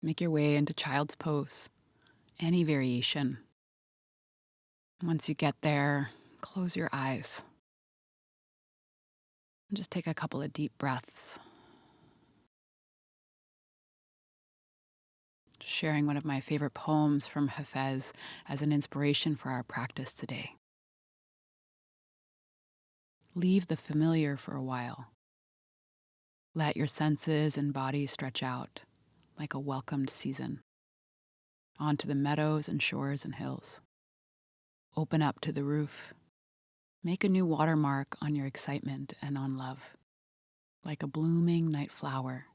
Make your way into child's pose, any variation. Once you get there, close your eyes. And just take a couple of deep breaths. Sharing one of my favorite poems from Hafez as an inspiration for our practice today. Leave the familiar for a while. Let your senses and body stretch out like a welcomed season onto the meadows and shores and hills. Open up to the roof. Make a new watermark on your excitement and on love. Like a blooming night flower,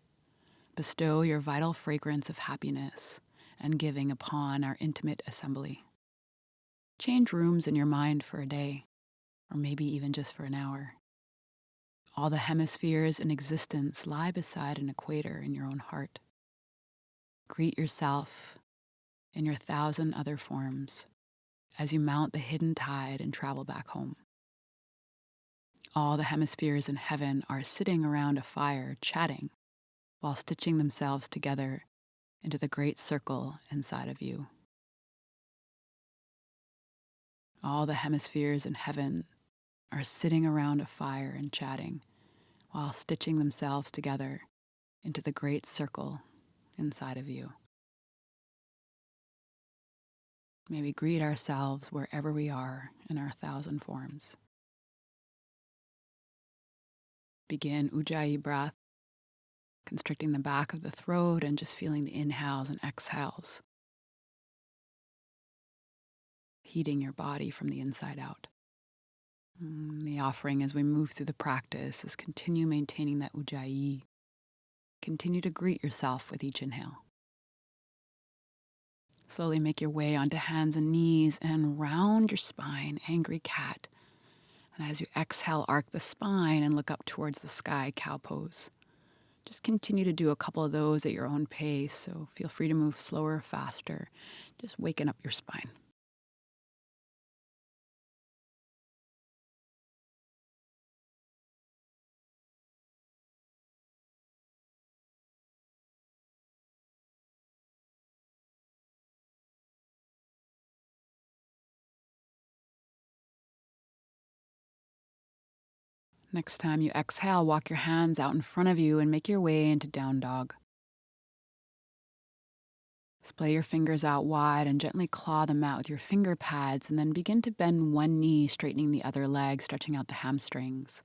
bestow your vital fragrance of happiness and giving upon our intimate assembly. Change rooms in your mind for a day, or maybe even just for an hour. All the hemispheres in existence lie beside an equator in your own heart. Greet yourself in your thousand other forms as you mount the hidden tide and travel back home. All the hemispheres in heaven are sitting around a fire chatting while stitching themselves together into the great circle inside of you. All the hemispheres in heaven are sitting around a fire and chatting while stitching themselves together into the great circle inside of you. May we greet ourselves wherever we are in our thousand forms. Begin Ujjayi breath, constricting the back of the throat and just feeling the inhales and exhales, heating your body from the inside out. The offering as we move through the practice is continue maintaining that Ujjayi. Continue to greet yourself with each inhale. Slowly make your way onto hands and knees and round your spine, angry cat. And as you exhale, arc the spine and look up towards the sky, cow pose. Just continue to do a couple of those at your own pace, so feel free to move slower or faster, just waking up your spine. Next time you exhale, walk your hands out in front of you and make your way into down dog. Splay your fingers out wide and gently claw the mat with your finger pads, and then begin to bend one knee, straightening the other leg, stretching out the hamstrings.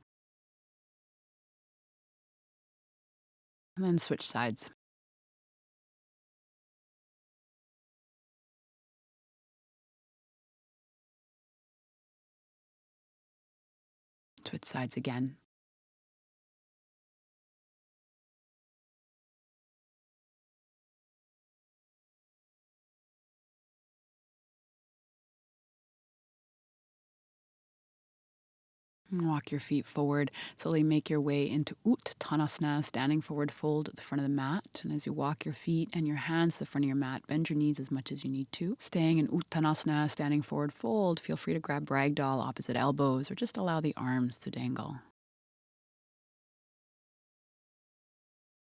And then switch sides. Switch sides again. And walk your feet forward. Slowly make your way into Uttanasana, standing forward fold at the front of the mat. And as you walk your feet and your hands to the front of your mat, bend your knees as much as you need to. Staying in Uttanasana, standing forward fold, feel free to grab Ragdoll opposite elbows or just allow the arms to dangle.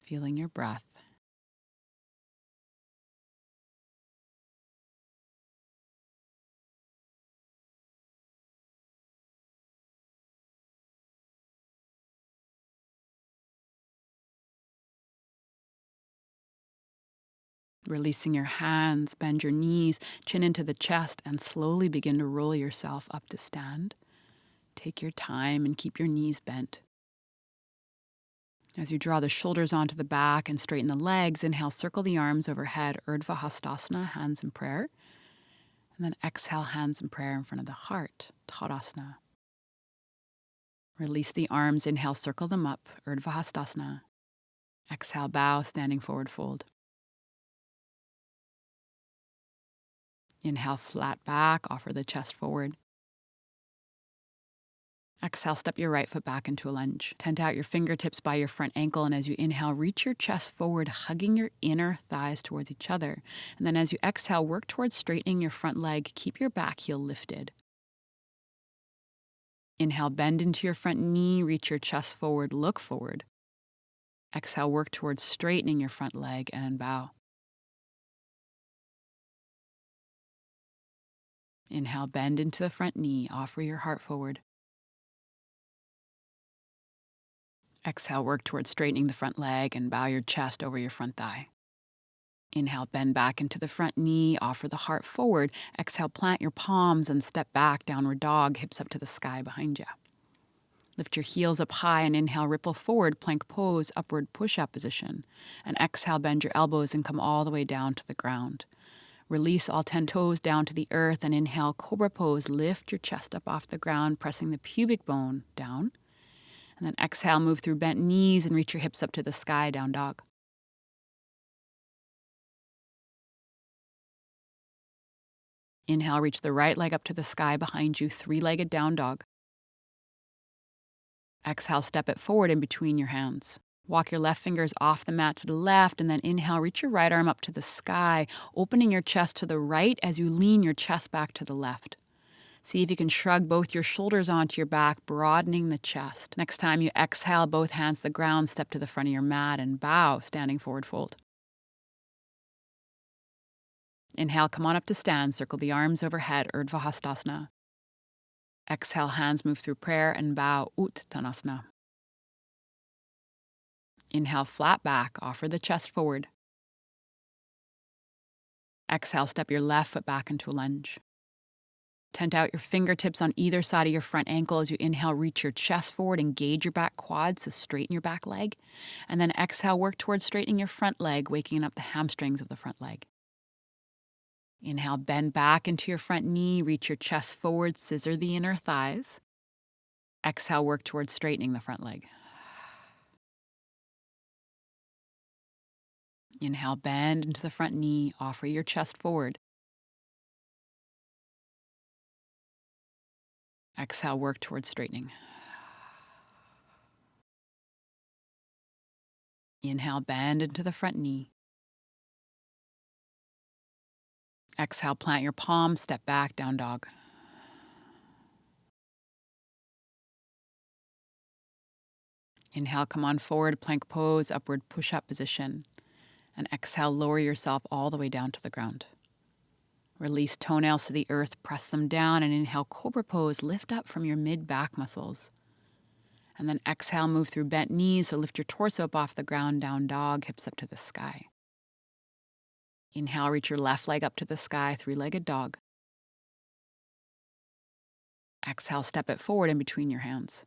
Feeling your breath. Releasing your hands, bend your knees, chin into the chest, and slowly begin to roll yourself up to stand. Take your time and keep your knees bent. As you draw the shoulders onto the back and straighten the legs, inhale, circle the arms overhead, Urdhva Hastasana, hands in prayer. And then exhale, hands in prayer in front of the heart, Tadasana. Release the arms, inhale, circle them up, Urdhva Hastasana. Exhale, bow, standing forward fold. Inhale, flat back, offer the chest forward. Exhale, step your right foot back into a lunge. Tent out your fingertips by your front ankle, and as you inhale, reach your chest forward, hugging your inner thighs towards each other. And then as you exhale, work towards straightening your front leg. Keep your back heel lifted. Inhale, bend into your front knee, reach your chest forward, look forward. Exhale, work towards straightening your front leg and bow. Inhale, bend into the front knee, offer your heart forward. Exhale, work towards straightening the front leg and bow your chest over your front thigh. Inhale, bend back into the front knee, offer the heart forward. Exhale, plant your palms and step back, downward dog, hips up to the sky behind you. Lift your heels up high and inhale, ripple forward, plank pose, upward push-up position. And exhale, bend your elbows and come all the way down to the ground. Release all 10 toes down to the earth and inhale, cobra pose. Lift your chest up off the ground, pressing the pubic bone down. And then exhale, move through bent knees and reach your hips up to the sky, down dog. Inhale, reach the right leg up to the sky behind you, three-legged down dog. Exhale, step it forward in between your hands. Walk your left fingers off the mat to the left, and then inhale, reach your right arm up to the sky, opening your chest to the right as you lean your chest back to the left. See if you can shrug both your shoulders onto your back, broadening the chest. Next time you exhale, both hands to the ground, step to the front of your mat and bow, standing forward fold. Inhale, come on up to stand, circle the arms overhead, Urdhva Hastasana. Exhale, hands move through prayer and bow, Uttanasana. Inhale, flat back, offer the chest forward. Exhale, step your left foot back into a lunge. Tent out your fingertips on either side of your front ankle as you inhale, reach your chest forward, engage your back quad, so straighten your back leg. And then exhale, work towards straightening your front leg, waking up the hamstrings of the front leg. Inhale, bend back into your front knee, reach your chest forward, scissor the inner thighs. Exhale, work towards straightening the front leg. Inhale, bend into the front knee, offer your chest forward. Exhale, work towards straightening. Inhale, bend into the front knee. Exhale, plant your palms, step back, down dog. Inhale, come on forward, plank pose, upward push-up position. And exhale, lower yourself all the way down to the ground. Release toenails to the earth, press them down, and inhale, cobra pose, lift up from your mid-back muscles. And then exhale, move through bent knees, so lift your torso up off the ground, down dog, hips up to the sky. Inhale, reach your left leg up to the sky, three-legged dog. Exhale, step it forward in between your hands.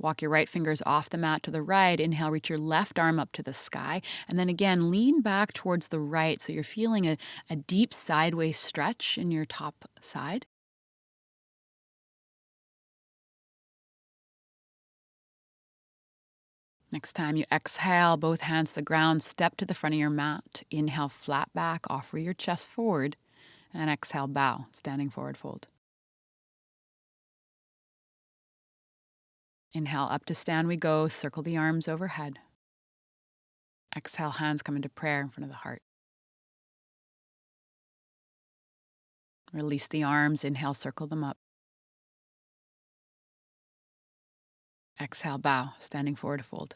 Walk your right fingers off the mat to the right. Inhale, reach your left arm up to the sky. And then again, lean back towards the right so you're feeling a deep sideways stretch in your top side. Next time you exhale, both hands to the ground, step to the front of your mat. Inhale, flat back, offer your chest forward. And exhale, bow, standing forward fold. Inhale, up to stand we go, circle the arms overhead. Exhale, hands come into prayer in front of the heart. Release the arms, inhale, circle them up. Exhale, bow, standing forward fold.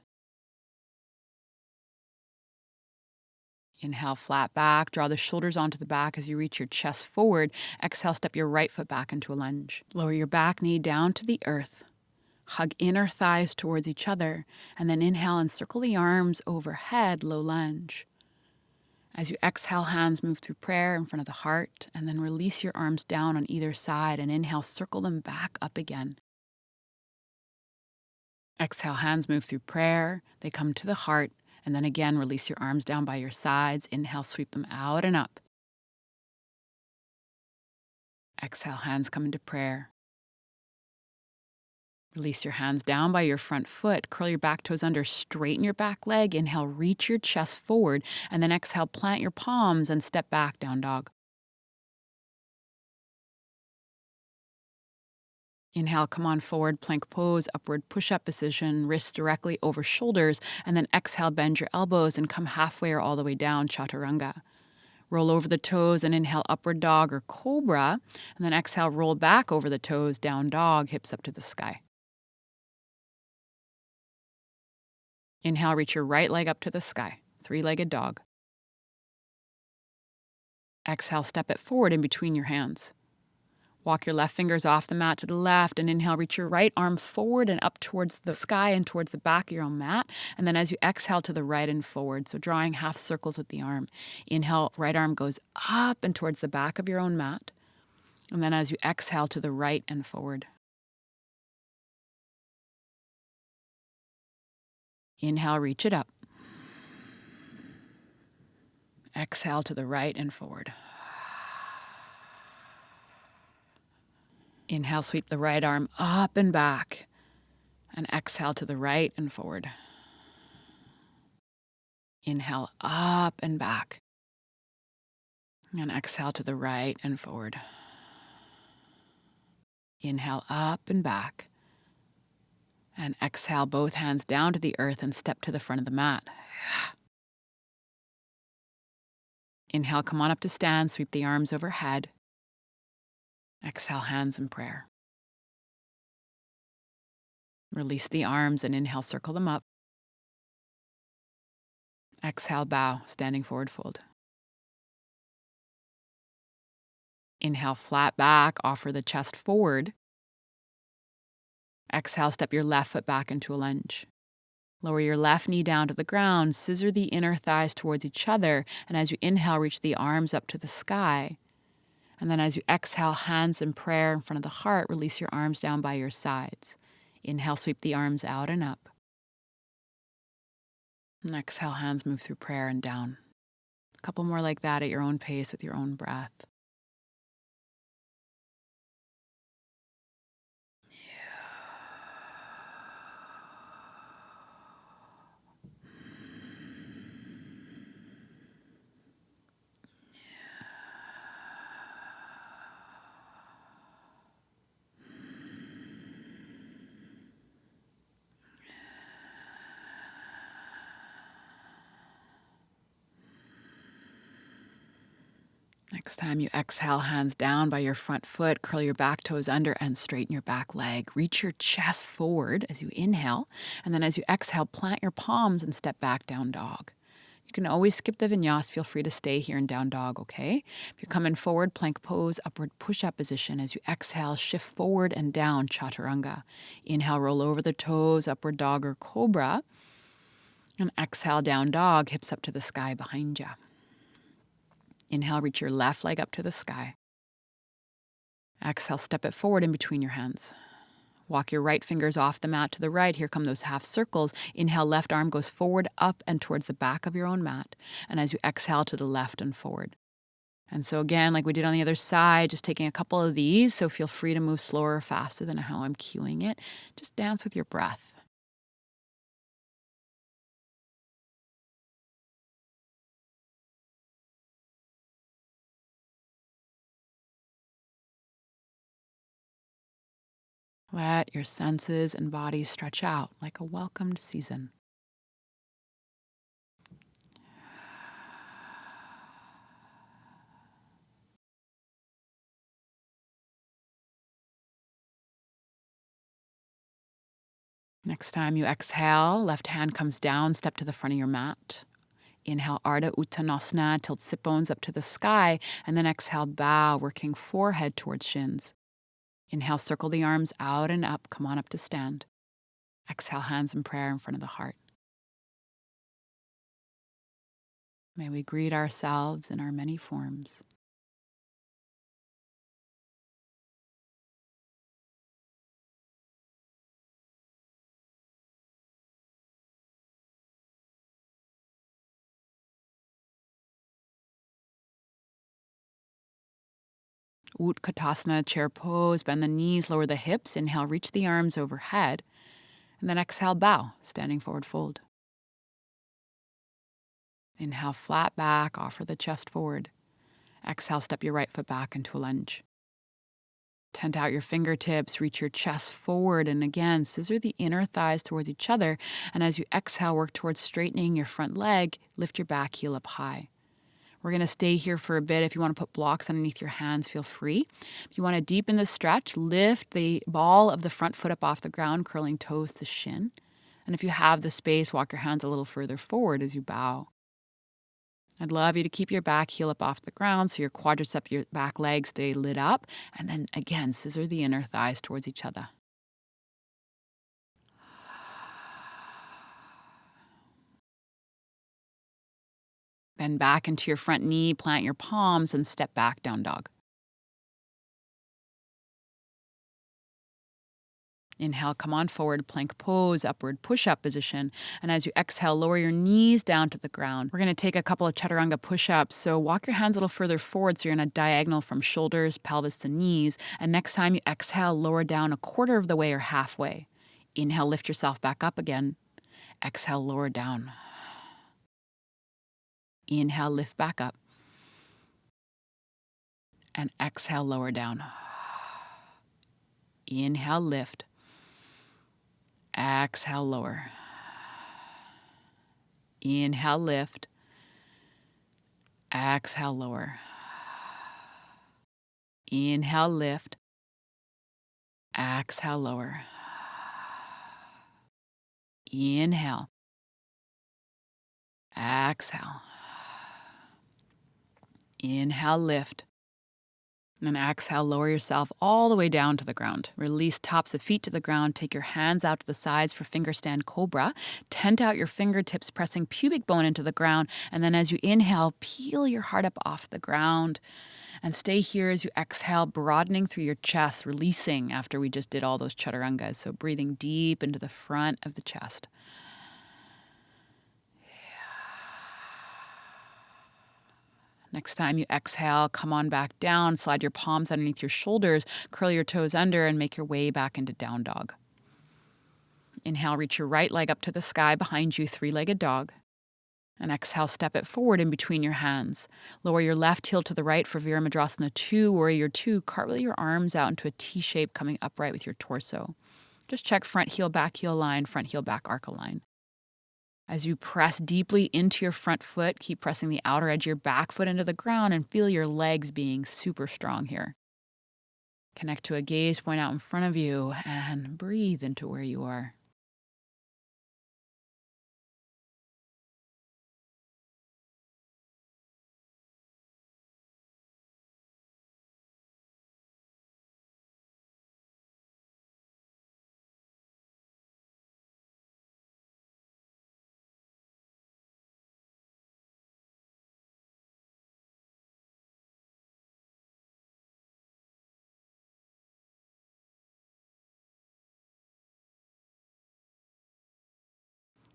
Inhale, flat back, draw the shoulders onto the back as you reach your chest forward. Exhale, step your right foot back into a lunge. Lower your back knee down to the earth. Hug inner thighs towards each other, and then inhale and circle the arms overhead, low lunge. As you exhale, hands move through prayer in front of the heart, and then release your arms down on either side, and inhale, circle them back up again. Exhale, hands move through prayer. They come to the heart, and then again, release your arms down by your sides. Inhale, sweep them out and up. Exhale, hands come into prayer. Release your hands down by your front foot. Curl your back toes under. Straighten your back leg. Inhale, reach your chest forward. And then exhale, plant your palms and step back, down dog. Inhale, come on forward, plank pose, upward push-up position, wrists directly over shoulders. And then exhale, bend your elbows and come halfway or all the way down, Chaturanga. Roll over the toes and inhale, upward dog or cobra. And then exhale, roll back over the toes, down dog, hips up to the sky. Inhale, reach your right leg up to the sky, three-legged dog. Exhale, step it forward in between your hands. Walk your left fingers off the mat to the left, and inhale, reach your right arm forward and up towards the sky and towards the back of your own mat. And then as you exhale to the right and forward, so drawing half circles with the arm. Inhale, right arm goes up and towards the back of your own mat. And then as you exhale to the right and forward. Inhale, reach it up. Exhale to the right and forward. Inhale, sweep the right arm up and back. And exhale to the right and forward. Inhale, up and back. And exhale to the right and forward. Inhale, up and back. And exhale, both hands down to the earth and step to the front of the mat. Inhale, come on up to stand, sweep the arms overhead. Exhale, hands in prayer. Release the arms and inhale, circle them up. Exhale, bow, standing forward fold. Inhale, flat back, offer the chest forward. Exhale, step your left foot back into a lunge. Lower your left knee down to the ground, scissor the inner thighs towards each other, and as you inhale, reach the arms up to the sky. And then as you exhale, hands in prayer in front of the heart, release your arms down by your sides. Inhale, sweep the arms out and up. And exhale, hands move through prayer and down. A couple more like that at your own pace with your own breath. Next time you exhale, hands down by your front foot, curl your back toes under and straighten your back leg. Reach your chest forward as you inhale, and then as you exhale, plant your palms and step back, down dog. You can always skip the vinyasa. Feel free to stay here in down dog, okay? If you're coming forward, plank pose, upward push-up position. As you exhale, shift forward and down, Chaturanga. Inhale, roll over the toes, upward dog or cobra. And exhale, down dog, hips up to the sky behind you. Inhale, reach your left leg up to the sky. Exhale, step it forward in between your hands. Walk your right fingers off the mat to the right. Here come those half circles. Inhale, left arm goes forward, up, and towards the back of your own mat. And as you exhale, to the left and forward. And so again, like we did on the other side, just taking a couple of these. So feel free to move slower or faster than how I'm cueing it. Just dance with your breath. Let your senses and body stretch out like a welcomed season. Next time you exhale, left hand comes down, step to the front of your mat. Inhale, Ardha Uttanasana, tilt sit bones up to the sky, and then exhale, bow, working forehead towards shins. Inhale, circle the arms out and up, come on up to stand. Exhale, hands in prayer in front of the heart. May we greet ourselves in our many forms. Utkatasana, chair pose, bend the knees, lower the hips. Inhale, reach the arms overhead. And then exhale, bow, standing forward fold. Inhale, flat back, offer the chest forward. Exhale, step your right foot back into a lunge. Tent out your fingertips, reach your chest forward, and again, scissor the inner thighs towards each other. And as you exhale, work towards straightening your front leg, lift your back heel up high. We're going to stay here for a bit. If you want to put blocks underneath your hands, feel free. If you want to deepen the stretch, lift the ball of the front foot up off the ground, curling toes to shin. And if you have the space, walk your hands a little further forward as you bow. I'd love you to keep your back heel up off the ground so your quadricep, your back legs stay lit up. And then again, scissor the inner thighs towards each other. Bend back into your front knee, plant your palms, and step back, down dog. Inhale, come on forward, plank pose, upward push-up position. And as you exhale, lower your knees down to the ground. We're going to take a couple of Chaturanga push-ups. So walk your hands a little further forward so you're in a diagonal from shoulders, pelvis to knees. And next time you exhale, lower down a quarter of the way or halfway. Inhale, lift yourself back up again. Exhale, lower down. Inhale, lift back up. And exhale, lower down. Inhale, lift. Exhale, lower. Inhale, lift. Exhale, lower. Inhale, lift. Exhale, lower. Inhale. Exhale. Inhale, lift. And exhale, lower yourself all the way down to the ground. Release tops of feet to the ground. Take your hands out to the sides for finger stand cobra. Tent out your fingertips, pressing pubic bone into the ground. And then as you inhale, peel your heart up off the ground. And stay here as you exhale, broadening through your chest, releasing after we just did all those chaturangas. So breathing deep into the front of the chest. Next time you exhale, come on back down, slide your palms underneath your shoulders, curl your toes under, and make your way back into down dog. Inhale, reach your right leg up to the sky behind you, three-legged dog. And exhale, step it forward in between your hands. Lower your left heel to the right for Virabhadrasana 2, Warrior 2. Cartwheel your arms out into a T shape, coming upright with your torso. Just check front heel, back heel line, front heel, back arc line. As you press deeply into your front foot, keep pressing the outer edge of your back foot into the ground and feel your legs being super strong here. Connect to a gaze point out in front of you and breathe into where you are.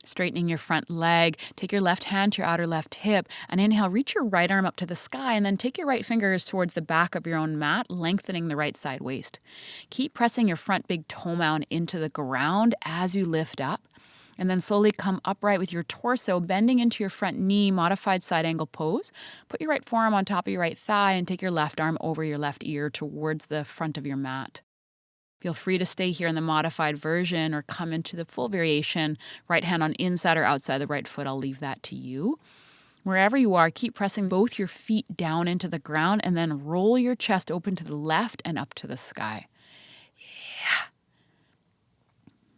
Straightening your front leg, take your left hand to your outer left hip, and inhale, reach your right arm up to the sky, and then take your right fingers towards the back of your own mat, lengthening the right side waist. Keep pressing your front big toe mound into the ground as you lift up, and then slowly come upright with your torso, bending into your front knee, modified side angle pose. Put your right forearm on top of your right thigh, and take your left arm over your left ear towards the front of your mat. Feel free to stay here in the modified version or come into the full variation. Right hand on inside or outside the right foot, I'll leave that to you. Wherever you are, keep pressing both your feet down into the ground and then roll your chest open to the left and up to the sky. Yeah.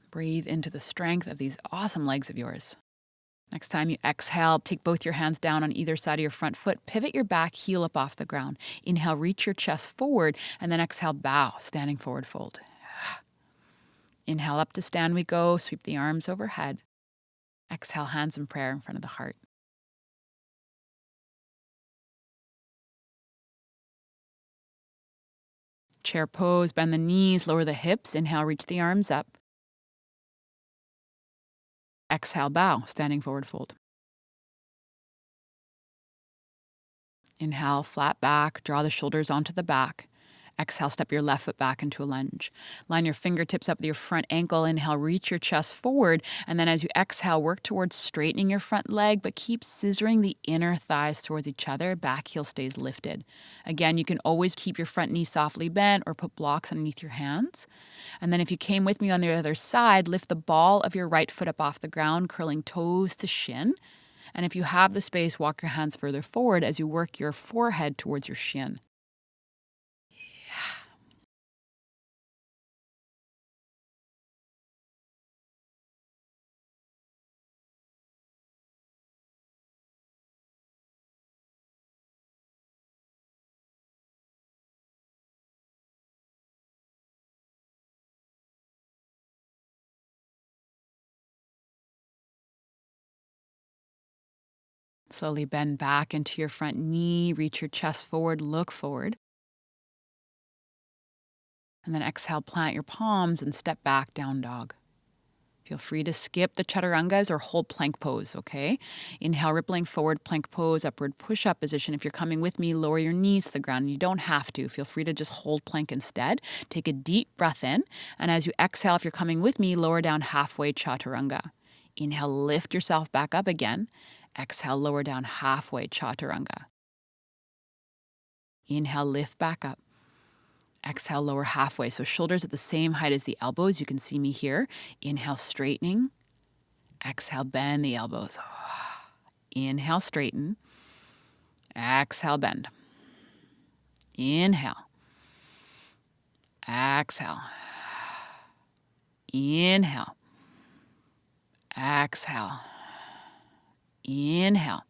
Breathe into the strength of these awesome legs of yours. Next time you exhale, take both your hands down on either side of your front foot. Pivot your back heel up off the ground. Inhale, reach your chest forward, and then exhale, bow, standing forward fold. Inhale, up to stand we go. Sweep the arms overhead. Exhale, hands in prayer in front of the heart. Chair pose, bend the knees, lower the hips. Inhale, reach the arms up. Exhale, bow, standing forward fold. Inhale, flat back, draw the shoulders onto the back. Exhale, step your left foot back into a lunge. Line your fingertips up with your front ankle. Inhale, reach your chest forward. And then as you exhale, work towards straightening your front leg, but keep scissoring the inner thighs towards each other. Back heel stays lifted. Again, you can always keep your front knee softly bent or put blocks underneath your hands. And then if you came with me on the other side, lift the ball of your right foot up off the ground, curling toes to shin. And if you have the space, walk your hands further forward as you work your forehead towards your shin. Slowly bend back into your front knee, reach your chest forward, look forward. And then exhale, plant your palms and step back, down dog. Feel free to skip the chaturangas or hold plank pose, okay? Inhale, rippling forward, plank pose, upward push-up position. If you're coming with me, lower your knees to the ground. You don't have to. Feel free to just hold plank instead. Take a deep breath in. And as you exhale, if you're coming with me, lower down halfway chaturanga. Inhale, lift yourself back up again. Exhale, lower down halfway chaturanga. Inhale, lift back up. Exhale, lower halfway. So shoulders at the same height as the elbows. You can see me here. Inhale, straightening. Exhale, bend the elbows. Inhale, straighten. Exhale, bend. Inhale. Exhale. Inhale. Exhale. Inhale.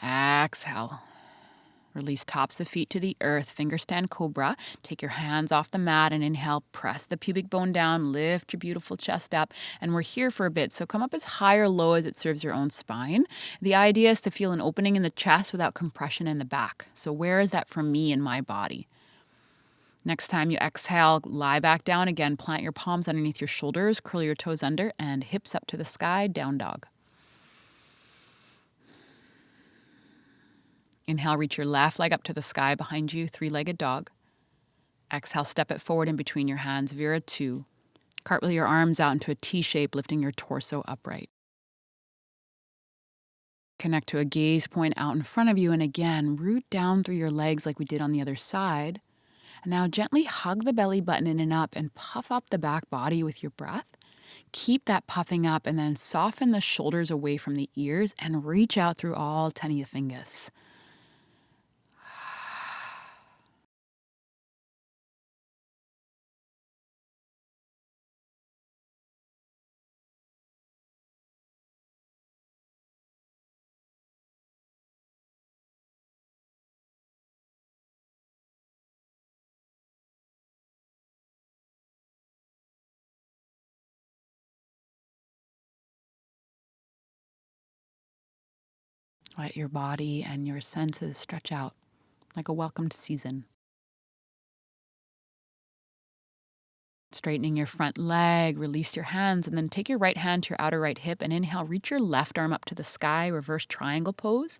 Exhale. Release tops of the feet to the earth. Finger stand cobra. Take your hands off the mat and inhale. Press the pubic bone down. Lift your beautiful chest up. And we're here for a bit. So come up as high or low as it serves your own spine. The idea is to feel an opening in the chest without compression in the back. So where is that for me in my body? Next time you exhale, lie back down again. Plant your palms underneath your shoulders. Curl your toes under and hips up to the sky. Down dog. Inhale, reach your left leg up to the sky behind you, three-legged dog. Exhale, step it forward in between your hands, Vira 2. Cartwheel your arms out into a T shape, lifting your torso upright. Connect to a gaze point out in front of you, and again, root down through your legs like we did on the other side. And now gently hug the belly button in and up and puff up the back body with your breath. Keep that puffing up and then soften the shoulders away from the ears and reach out through all 10 of your fingers. Let your body and your senses stretch out like a welcomed season. Straightening your front leg, release your hands, and then take your right hand to your outer right hip and inhale, reach your left arm up to the sky, reverse triangle pose.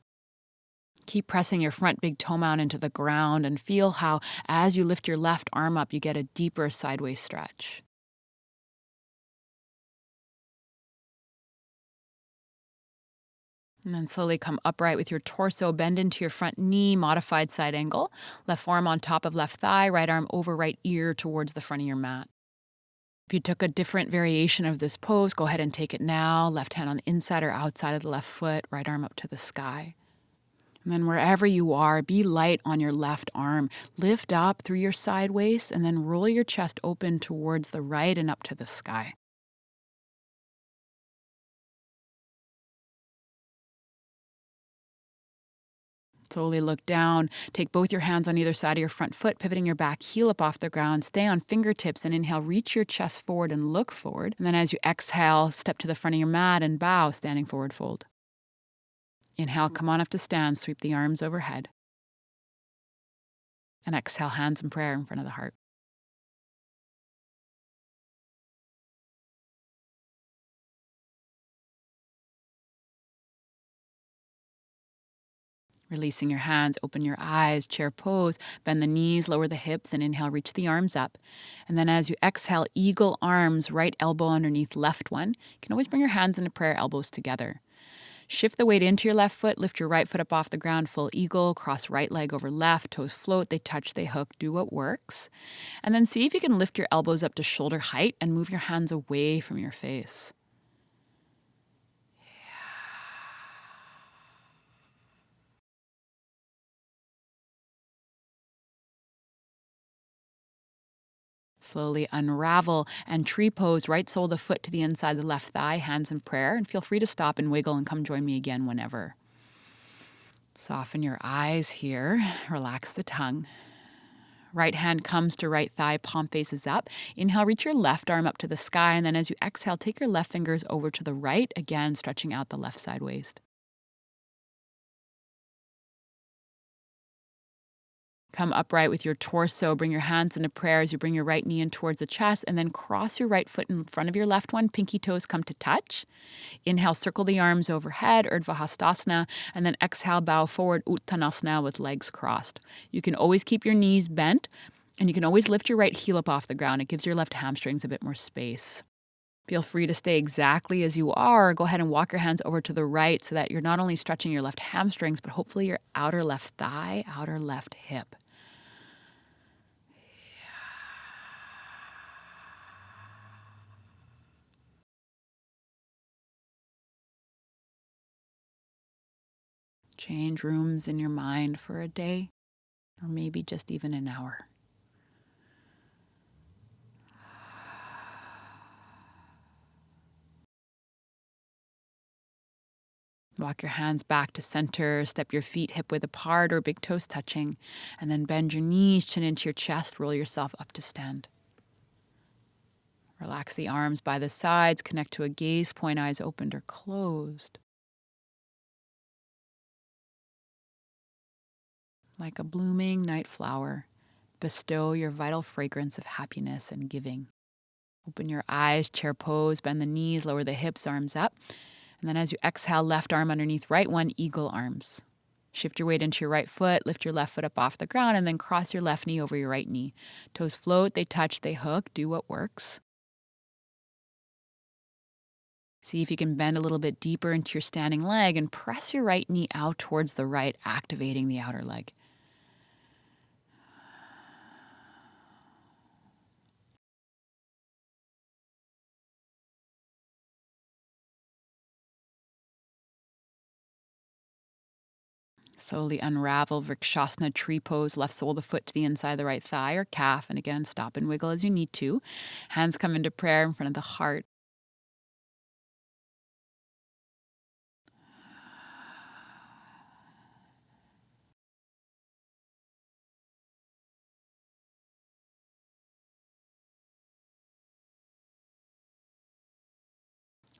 Keep pressing your front big toe mound into the ground and feel how as you lift your left arm up, you get a deeper sideways stretch. And then slowly come upright with your torso, bend into your front knee, modified side angle. Left forearm on top of left thigh, right arm over right ear towards the front of your mat. If you took a different variation of this pose, go ahead and take it now. Left hand on the inside or outside of the left foot, right arm up to the sky. And then wherever you are, be light on your left arm. Lift up through your side waist and then roll your chest open towards the right and up to the sky. Slowly look down. Take both your hands on either side of your front foot, pivoting your back heel up off the ground. Stay on fingertips and inhale, reach your chest forward and look forward. And then as you exhale, step to the front of your mat and bow, standing forward fold. Inhale, come on up to stand, sweep the arms overhead. And exhale, hands in prayer in front of the heart. Releasing your hands, open your eyes, chair pose, bend the knees, lower the hips, and inhale, reach the arms up. And then as you exhale, eagle arms, right elbow underneath left one. You can always bring your hands into prayer, elbows together. Shift the weight into your left foot, lift your right foot up off the ground, full eagle, cross right leg over left, toes float, they touch, they hook, do what works. And then see if you can lift your elbows up to shoulder height and move your hands away from your face. Slowly unravel and tree pose, right sole of the foot to the inside of the left thigh, hands in prayer, and feel free to stop and wiggle and come join me again whenever. Soften your eyes here, relax the tongue. Right hand comes to right thigh, palm faces up. Inhale, reach your left arm up to the sky, and then as you exhale, take your left fingers over to the right, again stretching out the left side waist. Come upright with your torso. Bring your hands into prayer as you bring your right knee in towards the chest, and then cross your right foot in front of your left one. Pinky toes come to touch. Inhale, circle the arms overhead, Urdhva Hastasana, and then exhale, bow forward, Uttanasana with legs crossed. You can always keep your knees bent, and you can always lift your right heel up off the ground. It gives your left hamstrings a bit more space. Feel free to stay exactly as you are. Go ahead and walk your hands over to the right so that you're not only stretching your left hamstrings, but hopefully your outer left thigh, outer left hip. Change rooms in your mind for a day, or maybe just even an hour. Walk your hands back to center, step your feet hip width apart or big toes touching, and then bend your knees, chin into your chest, roll yourself up to stand. Relax the arms by the sides, connect to a gaze point, eyes opened or closed. Like a blooming night flower, bestow your vital fragrance of happiness and giving. Open your eyes, chair pose, bend the knees, lower the hips, arms up. And then as you exhale, left arm underneath right one, eagle arms. Shift your weight into your right foot, lift your left foot up off the ground, and then cross your left knee over your right knee. Toes float, they touch, they hook, do what works. See if you can bend a little bit deeper into your standing leg and press your right knee out towards the right, activating the outer leg. Slowly unravel Vrikshasana tree pose, left sole of the foot to the inside of the right thigh or calf. And again, stop and wiggle as you need to. Hands come into prayer in front of the heart.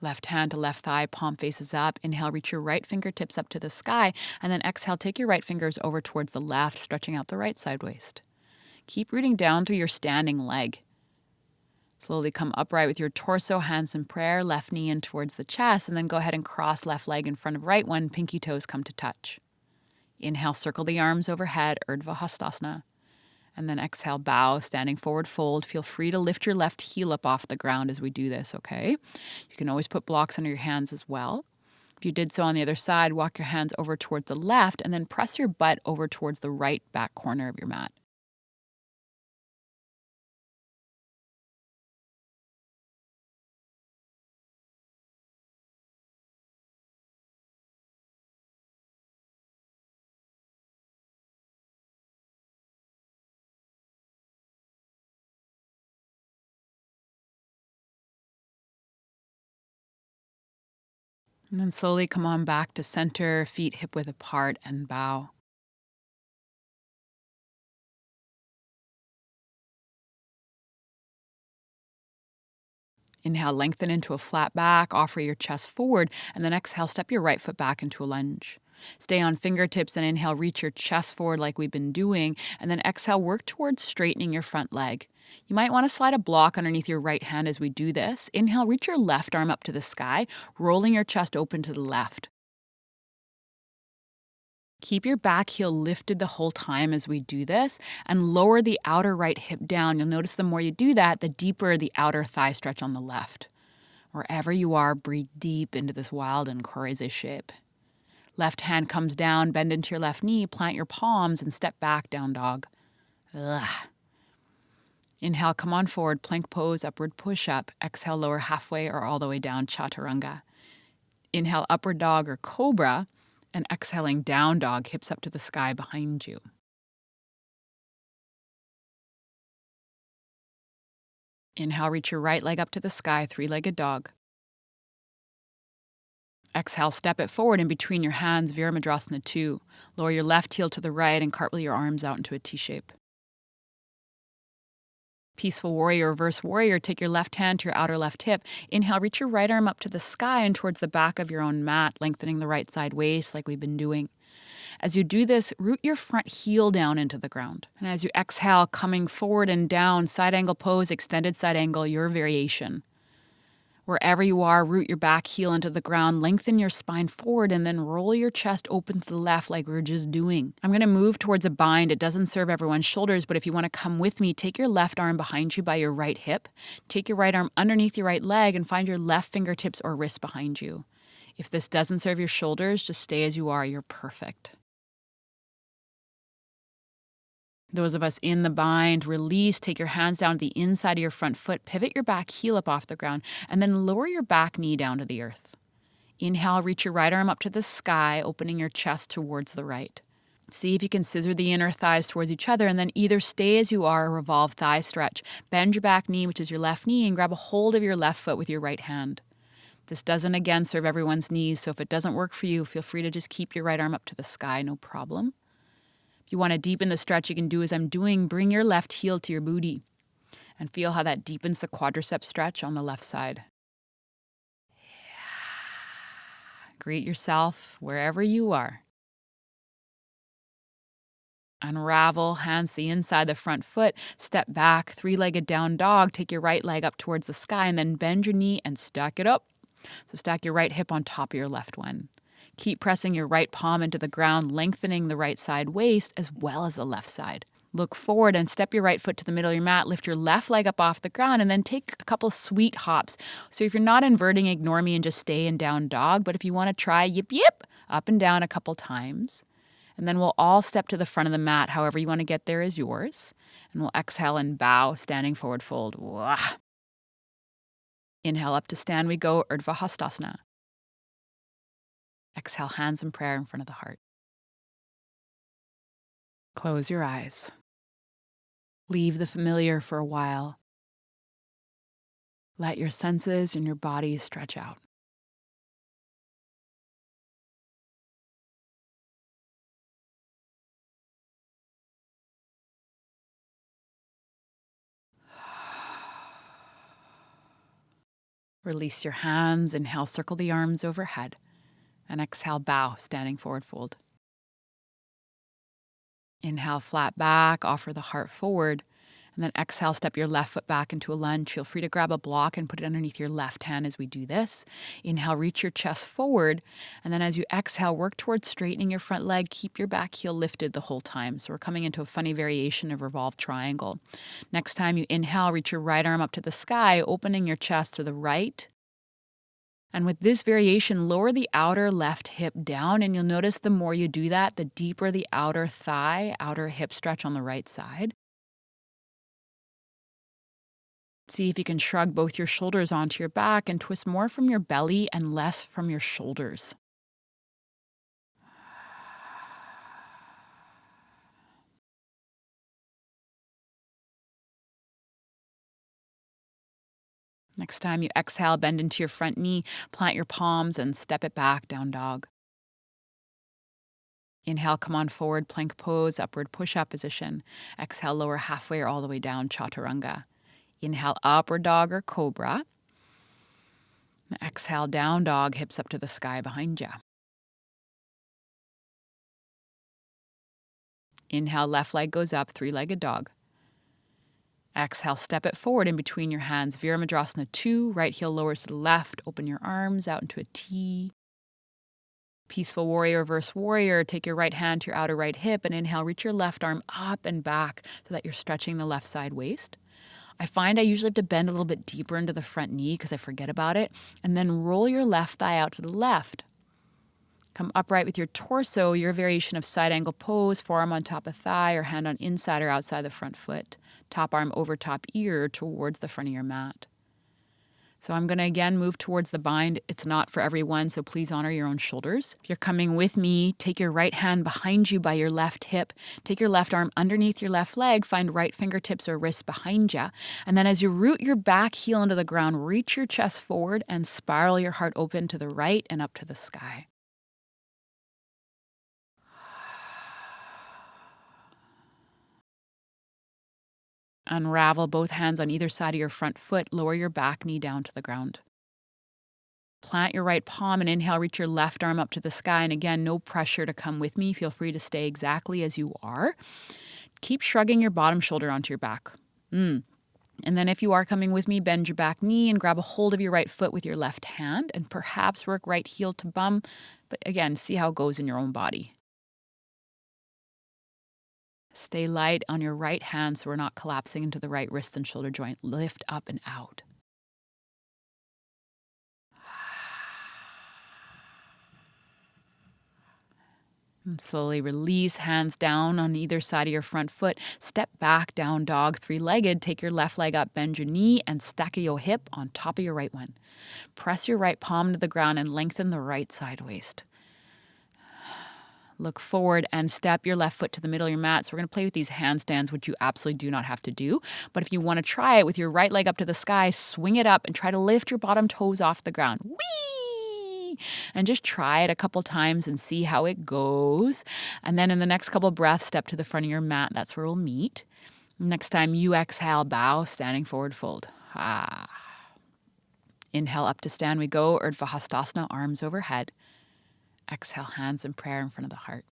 Left hand to left thigh, palm faces up. Inhale, reach your right fingertips up to the sky. And then exhale, take your right fingers over towards the left, stretching out the right side waist. Keep rooting down through your standing leg. Slowly come upright with your torso, hands in prayer, left knee in towards the chest, and then go ahead and cross left leg in front of right one, pinky toes come to touch. Inhale, circle the arms overhead, Urdhva Hastasana. And then exhale, bow, standing forward fold. Feel free to lift your left heel up off the ground as we do this, okay? You can always put blocks under your hands as well. If you did so on the other side, walk your hands over towards the left and then press your butt over towards the right back corner of your mat. And then slowly come on back to center, feet hip width apart, and bow. Inhale, lengthen into a flat back, offer your chest forward, and then exhale, step your right foot back into a lunge. Stay on fingertips and inhale, reach your chest forward like we've been doing, and then exhale, work towards straightening your front leg. You might want to slide a block underneath your right hand as we do this. Inhale, reach your left arm up to the sky, rolling your chest open to the left. Keep your back heel lifted the whole time as we do this, and lower the outer right hip down. You'll notice the more you do that, the deeper the outer thigh stretch on the left. Wherever you are, breathe deep into this wild and crazy shape. Left hand comes down, bend into your left knee, plant your palms, and step back, down dog. Ugh. Inhale, come on forward, plank pose, upward push up. Exhale, lower halfway or all the way down, Chaturanga. Inhale, upward dog or cobra, and exhaling down dog, hips up to the sky behind you. Inhale, reach your right leg up to the sky, three-legged dog. Exhale, step it forward in between your hands, Virabhadrasana 2. Lower your left heel to the right and cartwheel your arms out into a T shape. Peaceful warrior, reverse warrior, take your left hand to your outer left hip. Inhale, reach your right arm up to the sky and towards the back of your own mat, lengthening the right side waist like we've been doing. As you do this, root your front heel down into the ground. And as you exhale, coming forward and down, side angle pose, extended side angle, your variation. Wherever you are, root your back heel into the ground, lengthen your spine forward, and then roll your chest open to the left like we were just doing. I'm going to move towards a bind. It doesn't serve everyone's shoulders, but if you want to come with me, take your left arm behind you by your right hip. Take your right arm underneath your right leg and find your left fingertips or wrist behind you. If this doesn't serve your shoulders, just stay as you are. You're perfect. Those of us in the bind, release, take your hands down to the inside of your front foot, pivot your back heel up off the ground, and then lower your back knee down to the earth. Inhale, reach your right arm up to the sky, opening your chest towards the right. See if you can scissor the inner thighs towards each other, and then either stay as you are or revolve thigh stretch. Bend your back knee, which is your left knee, and grab a hold of your left foot with your right hand. This doesn't, again, serve everyone's knees, so if it doesn't work for you, feel free to just keep your right arm up to the sky, no problem. If you want to deepen the stretch, you can do as I'm doing. Bring your left heel to your booty and feel how that deepens the quadricep stretch on the left side. Greet yourself wherever you are. Unravel, hands to the inside the front foot, step back, three-legged down dog, take your right leg up towards the sky, and then bend your knee and stack it up. So stack your right hip on top of your left one. Keep pressing your right palm into the ground, lengthening the right side waist as well as the left side. Look forward and step your right foot to the middle of your mat. Lift your left leg up off the ground and then take a couple sweet hops. So if you're not inverting, ignore me and just stay in down dog. But if you want to try yip yip, up and down a couple times. And then we'll all step to the front of the mat. However you want to get there is yours. And we'll exhale and bow, standing forward fold. Wah. Inhale, up to stand we go, Urdhva Hastasana. Exhale, hands in prayer in front of the heart. Close your eyes. Leave the familiar for a while. Let your senses and your body stretch out. Release your hands. Inhale, circle the arms overhead. And exhale, bow, standing forward fold. Inhale, flat back, offer the heart forward. And then exhale, step your left foot back into a lunge. Feel free to grab a block and put it underneath your left hand as we do this. Inhale, reach your chest forward. And then as you exhale, work towards straightening your front leg. Keep your back heel lifted the whole time. So we're coming into a funny variation of revolved triangle. Next time you inhale, reach your right arm up to the sky, opening your chest to the right. And with this variation, lower the outer left hip down, and you'll notice the more you do that, the deeper the outer thigh, outer hip stretch on the right side. See if you can shrug both your shoulders onto your back and twist more from your belly and less from your shoulders. Next time you exhale, bend into your front knee, plant your palms, and step it back, down dog. Inhale, come on forward, plank pose, upward push-up position. Exhale, lower halfway or all the way down, Chaturanga. Inhale, upward dog or cobra. Exhale, down dog, hips up to the sky behind you. Inhale, left leg goes up, three-legged dog. Exhale, step it forward in between your hands. Virabhadrasana 2, right heel lowers to the left. Open your arms out into a T. Peaceful warrior, reverse warrior. Take your right hand to your outer right hip and inhale, reach your left arm up and back so that you're stretching the left side waist. I find I usually have to bend a little bit deeper into the front knee because I forget about it. And then roll your left thigh out to the left. Come upright with your torso, your variation of side angle pose, forearm on top of thigh or hand on inside or outside the front foot. Top arm over top ear towards the front of your mat. So I'm going to again move towards the bind. It's not for everyone, so please honor your own shoulders. If you're coming with me, take your right hand behind you by your left hip. Take your left arm underneath your left leg. Find right fingertips or wrists behind you. And then as you root your back heel into the ground, reach your chest forward and spiral your heart open to the right and up to the sky. Unravel both hands on either side of your front foot. Lower your back knee down to the ground. Plant your right palm and inhale, reach your left arm up to the sky. And again, no pressure to come with me. Feel free to stay exactly as you are. Keep shrugging your bottom shoulder onto your back. And then if you are coming with me, bend your back knee and grab a hold of your right foot with your left hand and perhaps work right heel to bum. But again, see how it goes in your own body. Stay light on your right hand so we're not collapsing into the right wrist and shoulder joint. Lift up and out. And slowly release, hands down on either side of your front foot. Step back, down dog, three-legged. Take your left leg up, bend your knee, and stack your hip on top of your right one. Press your right palm to the ground and lengthen the right side waist. Look forward and step your left foot to the middle of your mat. So we're going to play with these handstands, which you absolutely do not have to do. But if you want to try it with your right leg up to the sky, swing it up and try to lift your bottom toes off the ground. Whee! And just try it a couple times and see how it goes. And then in the next couple breaths, step to the front of your mat. That's where we'll meet. Next time you exhale, bow, standing forward fold. Inhale, up to stand we go. Urdhva Hastasana, arms overhead. Exhale, hands in prayer in front of the heart.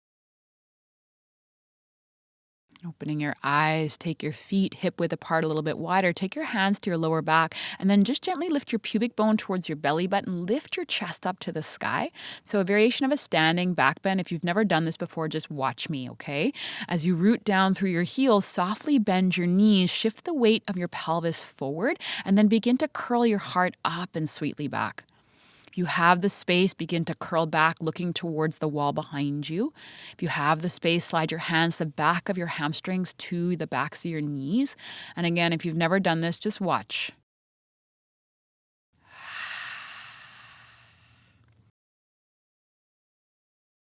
Opening your eyes, take your feet hip width apart a little bit wider. Take your hands to your lower back and then just gently lift your pubic bone towards your belly button. Lift your chest up to the sky. So a variation of a standing back bend. If you've never done this before, just watch me, okay? As you root down through your heels, softly bend your knees, shift the weight of your pelvis forward, and then begin to curl your heart up and sweetly back. If you have the space, begin to curl back, looking towards the wall behind you. If you have the space, slide your hands the back of your hamstrings to the backs of your knees. And again, if you've never done this, just watch.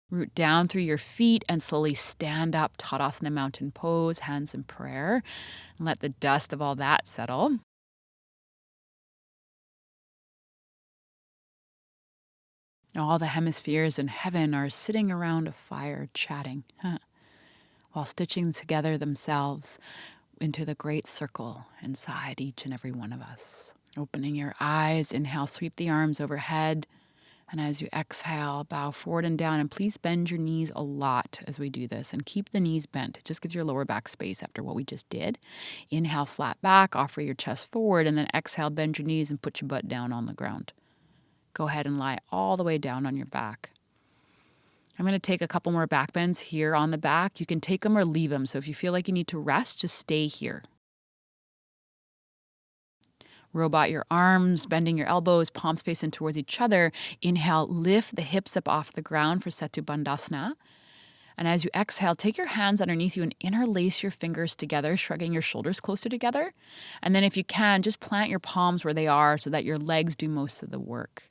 Root down through your feet and slowly stand up, Tadasana mountain pose, hands in prayer. And let the dust of all that settle. All the hemispheres in heaven are sitting around a fire chatting, while stitching together themselves into the great circle inside each and every one of us. Opening your eyes, inhale, sweep the arms overhead. And as you exhale, bow forward and down. And please bend your knees a lot as we do this. And keep the knees bent. It just gives your lower back space after what we just did. Inhale, flat back, offer your chest forward. And then exhale, bend your knees and put your butt down on the ground. Go ahead and lie all the way down on your back. I'm going to take a couple more back bends here on the back. You can take them or leave them. So if you feel like you need to rest, just stay here. Robot your arms, bending your elbows, palms facing towards each other. Inhale, lift the hips up off the ground for Setu Bandhasana. And as you exhale, take your hands underneath you and interlace your fingers together, shrugging your shoulders closer together. And then if you can, just plant your palms where they are so that your legs do most of the work.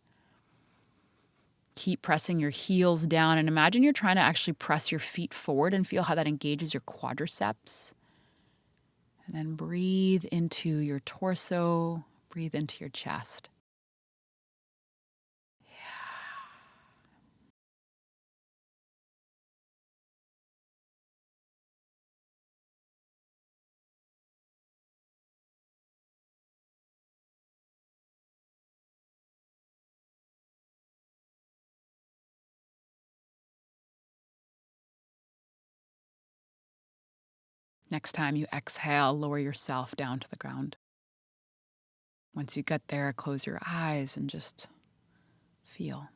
Keep pressing your heels down and imagine you're trying to actually press your feet forward and feel how that engages your quadriceps. And then breathe into your torso, breathe into your chest. Next time you exhale, lower yourself down to the ground. Once you get there, close your eyes and just feel.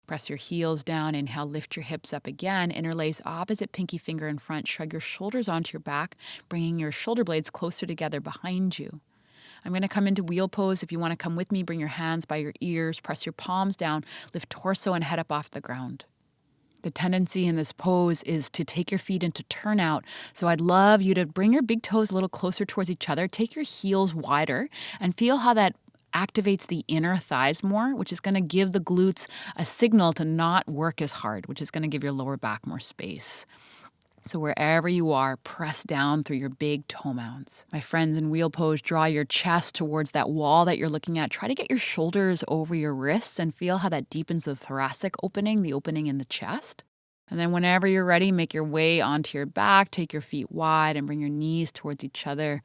Press your heels down, inhale, lift your hips up again, interlace opposite pinky finger in front, shrug your shoulders onto your back, bringing your shoulder blades closer together behind you. I'm going to come into wheel pose. If you want to come with me, bring your hands by your ears, press your palms down, lift torso and head up off the ground. The tendency in this pose is to take your feet into turnout. So I'd love you to bring your big toes a little closer towards each other, take your heels wider, and feel how that activates the inner thighs more, which is going to give the glutes a signal to not work as hard, which is going to give your lower back more space. So wherever you are, press down through your big toe mounds. My friends, in wheel pose, draw your chest towards that wall that you're looking at. Try to get your shoulders over your wrists and feel how that deepens the thoracic opening, the opening in the chest. And then whenever you're ready, make your way onto your back, take your feet wide and bring your knees towards each other.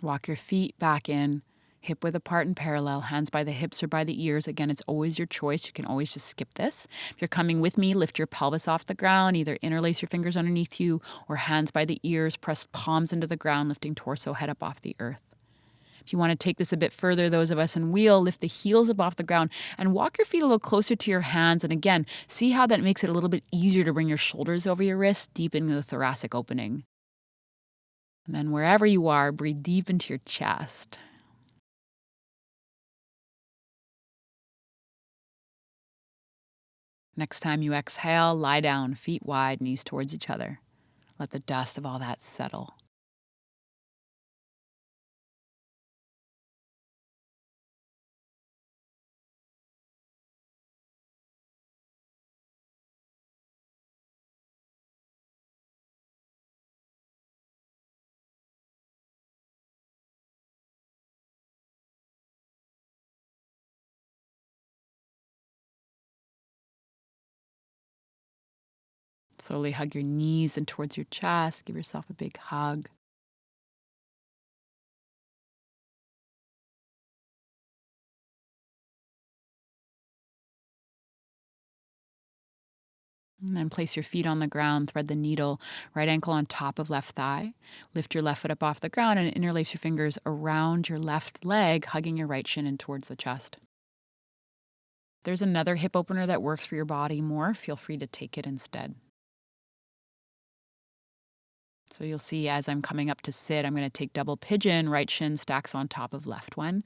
Walk your feet back in, hip width apart and parallel, hands by the hips or by the ears. Again, it's always your choice. You can always just skip this. If you're coming with me, lift your pelvis off the ground, either interlace your fingers underneath you or hands by the ears, press palms into the ground, lifting torso, head up off the earth. If you want to take this a bit further, those of us in wheel, lift the heels up off the ground and walk your feet a little closer to your hands. And again, see how that makes it a little bit easier to bring your shoulders over your wrists, deepening the thoracic opening. And then wherever you are, breathe deep into your chest. Next time you exhale, lie down, feet wide, knees towards each other. Let the dust of all that settle. Slowly hug your knees in towards your chest. Give yourself a big hug. And then place your feet on the ground, thread the needle, right ankle on top of left thigh. Lift your left foot up off the ground and interlace your fingers around your left leg, hugging your right shin in towards the chest. If there's another hip opener that works for your body more, feel free to take it instead. So you'll see as I'm coming up to sit, I'm going to take double pigeon, right shin stacks on top of left one.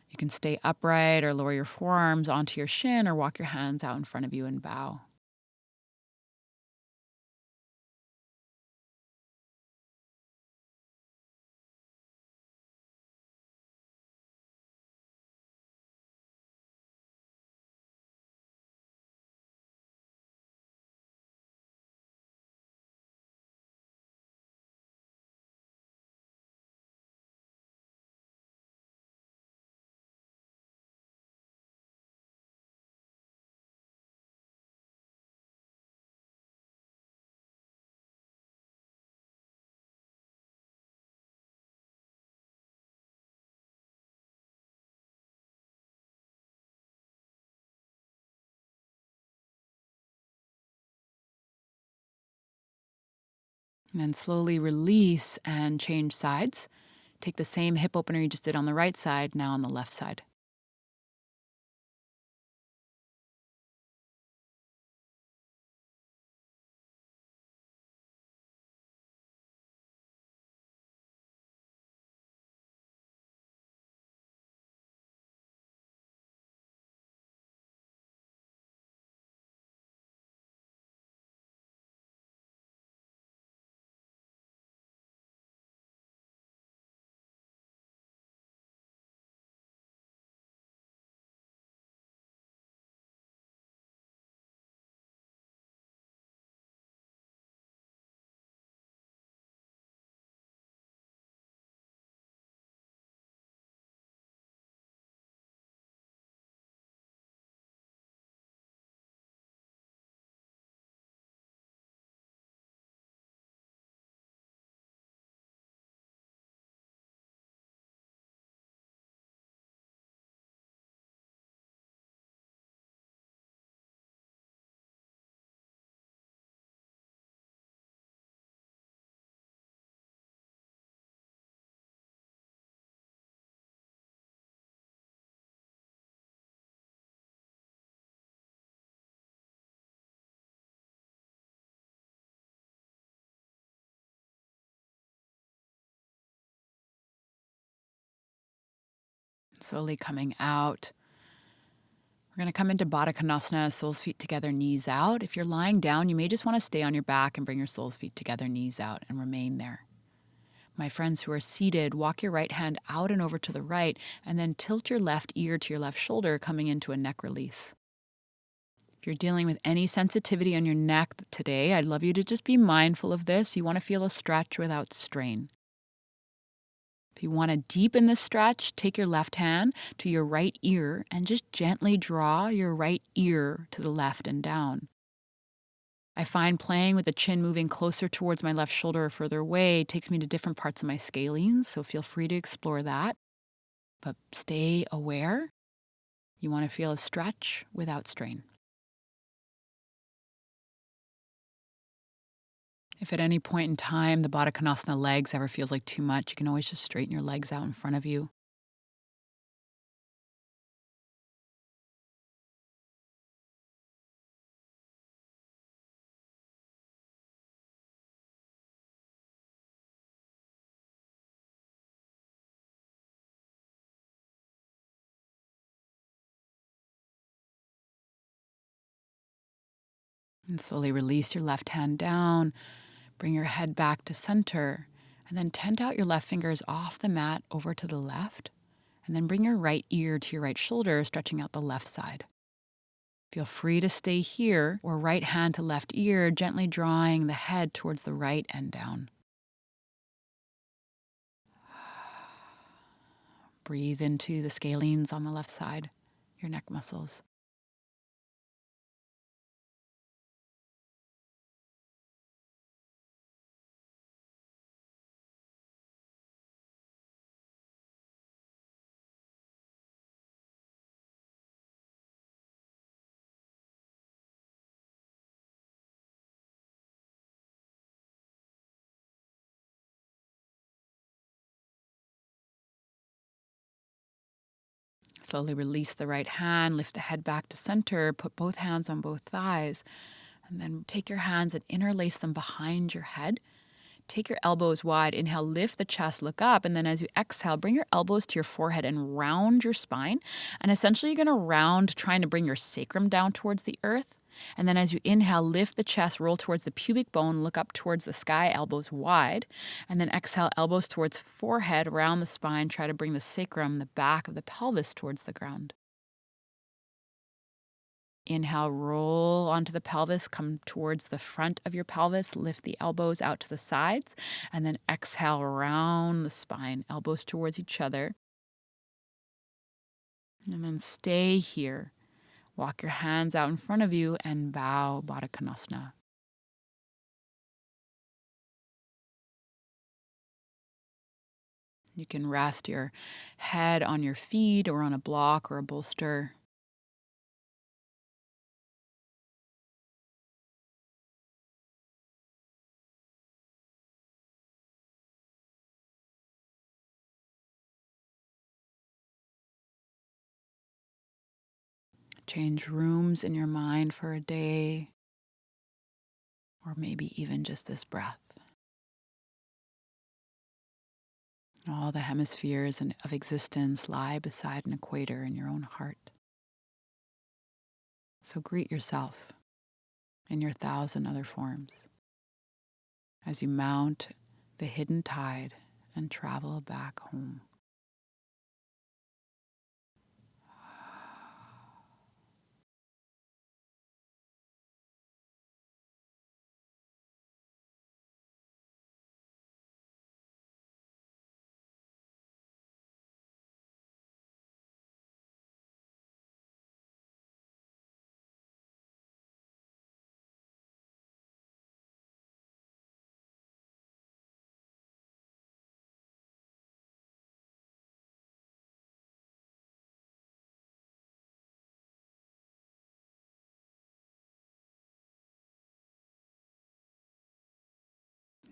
You can stay upright or lower your forearms onto your shin or walk your hands out in front of you and bow. And then slowly release and change sides. Take the same hip opener you just did on the right side, now on the left side. Slowly coming out. We're going to come into Baddha Konasana, soles feet together, knees out. If you're lying down, you may just want to stay on your back and bring your soles feet together, knees out, and remain there. My friends who are seated, walk your right hand out and over to the right, and then tilt your left ear to your left shoulder, coming into a neck release. If you're dealing with any sensitivity on your neck today, I'd love you to just be mindful of this. You want to feel a stretch without strain. If you want to deepen the stretch, take your left hand to your right ear and just gently draw your right ear to the left and down. I find playing with the chin moving closer towards my left shoulder or further away takes me to different parts of my scalenes, so feel free to explore that. But stay aware. You want to feel a stretch without strain. If at any point in time the Baddha Konasana legs ever feels like too much, you can always just straighten your legs out in front of you. And slowly release your left hand down, bring your head back to center, and then tent out your left fingers off the mat over to the left, and then bring your right ear to your right shoulder, stretching out the left side. Feel free to stay here, or right hand to left ear, gently drawing the head towards the right and down. Breathe into the scalenes on the left side, your neck muscles. Slowly release the right hand, lift the head back to center, put both hands on both thighs, and then take your hands and interlace them behind your head. Take your elbows wide. Inhale, lift the chest, look up. And then as you exhale, bring your elbows to your forehead and round your spine. And essentially, you're going to round, trying to bring your sacrum down towards the earth. And then as you inhale, lift the chest, roll towards the pubic bone, look up towards the sky, elbows wide. And then exhale, elbows towards forehead, around the spine. Try to bring the sacrum, the back of the pelvis, towards the ground. Inhale, roll onto the pelvis, come towards the front of your pelvis, lift the elbows out to the sides, and then exhale around the spine, elbows towards each other. And then stay here. Walk your hands out in front of you and bow, Baddha Konasana. You can rest your head on your feet or on a block or a bolster. Change rooms in your mind for a day, or maybe even just this breath. All the hemispheres of existence lie beside an equator in your own heart. So greet yourself in your 1,000 other forms as you mount the hidden tide and travel back home.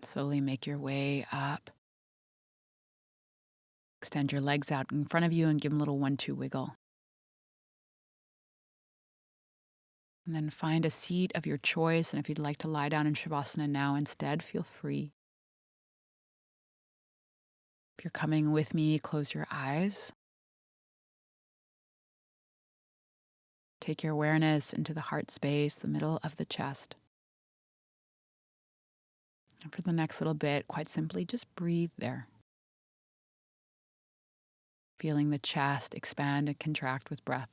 Slowly make your way up. Extend your legs out in front of you and give them a little 1-2 wiggle. And then find a seat of your choice. And if you'd like to lie down in Savasana now instead, feel free. If you're coming with me, close your eyes. Take your awareness into the heart space, the middle of the chest. And for the next little bit, quite simply, just breathe there. Feeling the chest expand and contract with breath.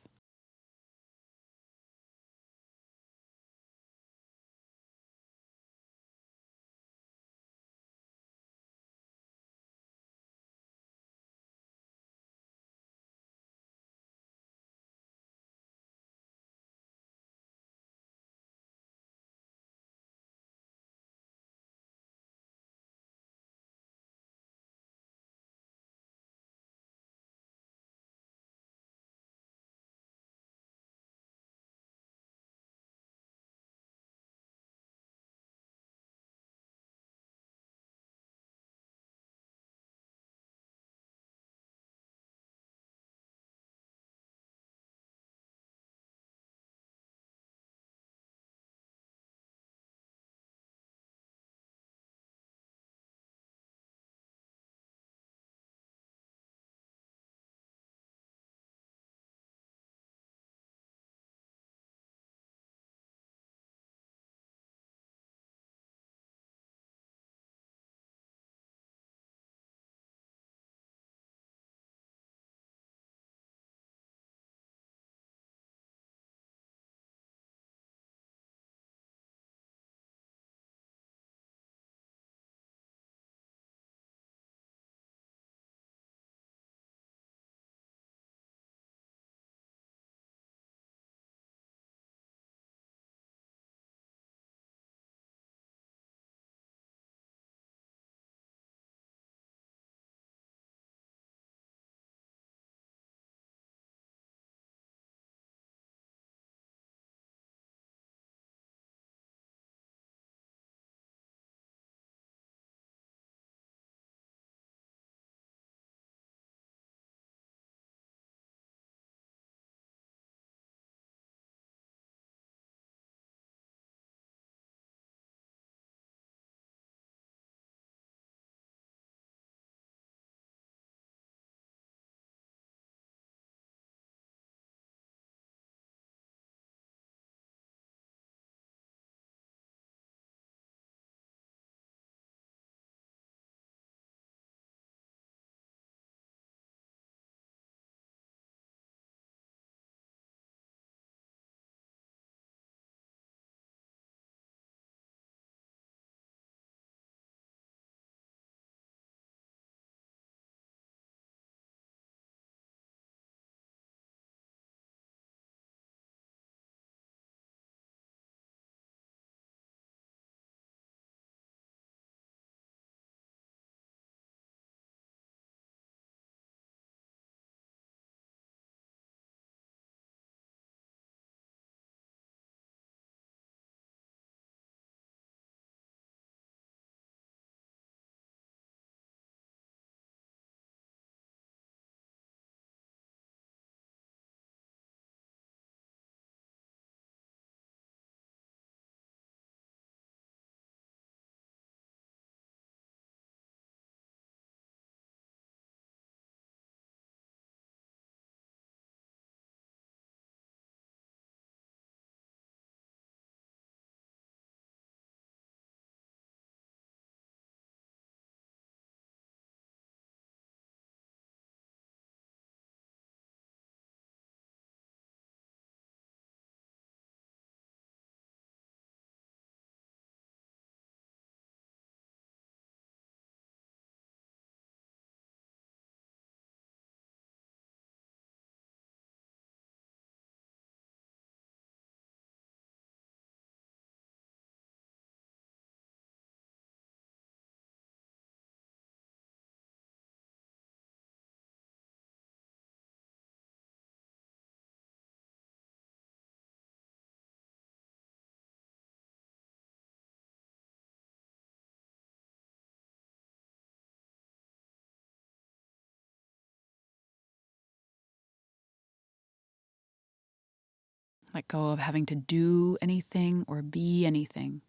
Let go of having to do anything or be anything.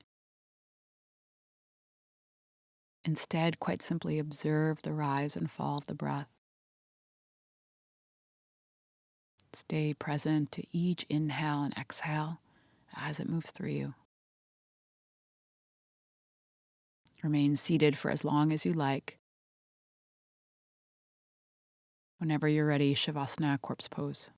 Instead, quite simply observe the rise and fall of the breath. Stay present to each inhale and exhale as it moves through you. Remain seated for as long as you like. Whenever you're ready, Shavasana, corpse pose.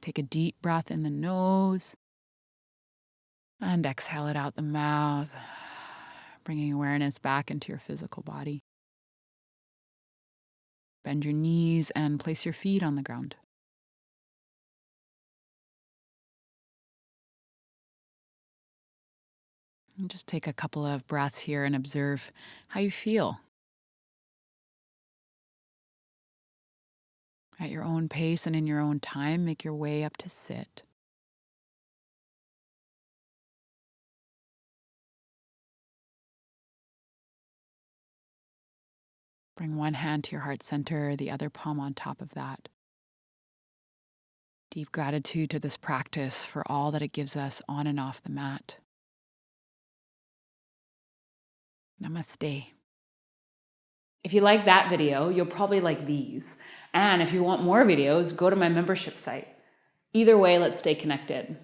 Take a deep breath in the nose and exhale it out the mouth, bringing awareness back into your physical body. Bend your knees and place your feet on the ground. And just take a couple of breaths here and observe how you feel. At your own pace and in your own time, make your way up to sit. Bring one hand to your heart center, the other palm on top of that. Deep gratitude to this practice for all that it gives us on and off the mat. Namaste. If you like that video, you'll probably like these. And if you want more videos, go to my membership site. Either way, let's stay connected.